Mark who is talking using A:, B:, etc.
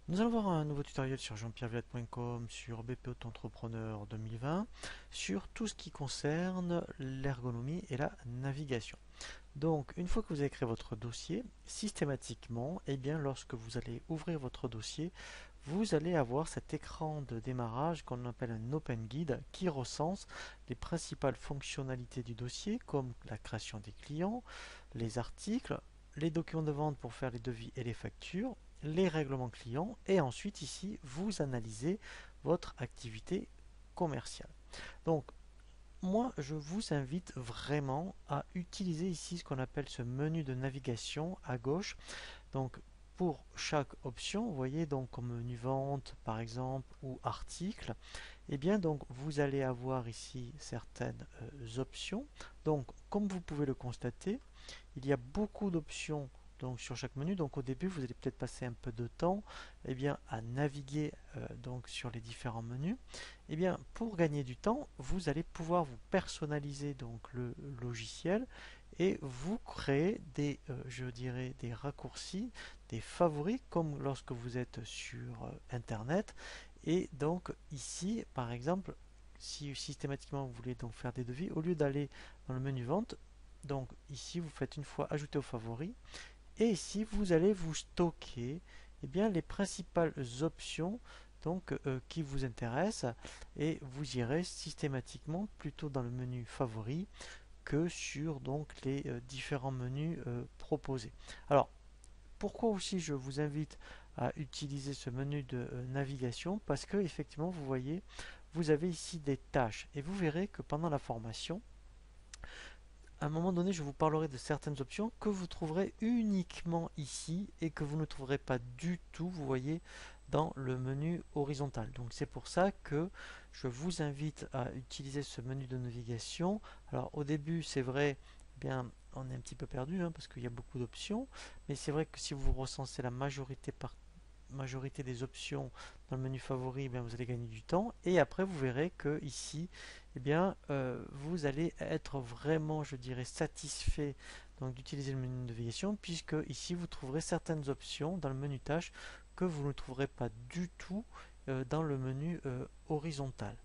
A: Nous allons voir un nouveau tutoriel sur jeanpierrevillette.com sur BP Auto-entrepreneur 2020 sur tout ce qui concerne l'ergonomie et la navigation. Donc, une fois que vous avez créé votre dossier, systématiquement, lorsque vous allez ouvrir votre dossier, vous allez avoir cet écran de démarrage qu'on appelle un Open Guide qui recense les principales fonctionnalités du dossier comme la création des clients, les articles, les documents de vente pour faire les devis et les factures, les règlements clients et ensuite ici vous analysez votre activité commerciale. Donc moi, je vous invite vraiment à utiliser ici ce qu'on appelle ce menu de navigation à gauche. Donc, pour chaque option, vous voyez, donc comme menu vente par exemple ou article, donc vous allez avoir ici certaines options. Donc, comme vous pouvez le constater, il y a beaucoup d'options donc sur chaque menu. Donc au début, vous allez peut-être passer un peu de temps à naviguer donc sur les différents menus. Pour gagner du temps, vous allez pouvoir vous personnaliser donc le logiciel et vous créer des je dirais des raccourcis, des favoris comme lorsque vous êtes sur internet. Et donc ici, par exemple, si systématiquement vous voulez donc faire des devis, au lieu d'aller dans le menu vente, donc ici vous faites une fois ajouter aux favoris et ici vous allez vous stocker les principales options donc qui vous intéressent et vous irez systématiquement plutôt dans le menu favoris que sur donc les différents menus proposés. Alors pourquoi aussi je vous invite à utiliser ce menu de navigation, parce que effectivement vous voyez vous avez ici des tâches et vous verrez que pendant la formation à un moment donné, je vous parlerai de certaines options que vous trouverez uniquement ici et que vous ne trouverez pas du tout, vous voyez, dans le menu horizontal. Donc c'est pour ça que je vous invite à utiliser ce menu de navigation. Alors au début, c'est vrai, on est un petit peu perdu parce qu'il y a beaucoup d'options, mais c'est vrai que si vous recensez la majorité des options dans le menu favori, vous allez gagner du temps. Et après, vous verrez que ici, vous allez être vraiment, je dirais, satisfait donc d'utiliser le menu de navigation, puisque ici, vous trouverez certaines options dans le menu tâches que vous ne trouverez pas du tout dans le menu horizontal.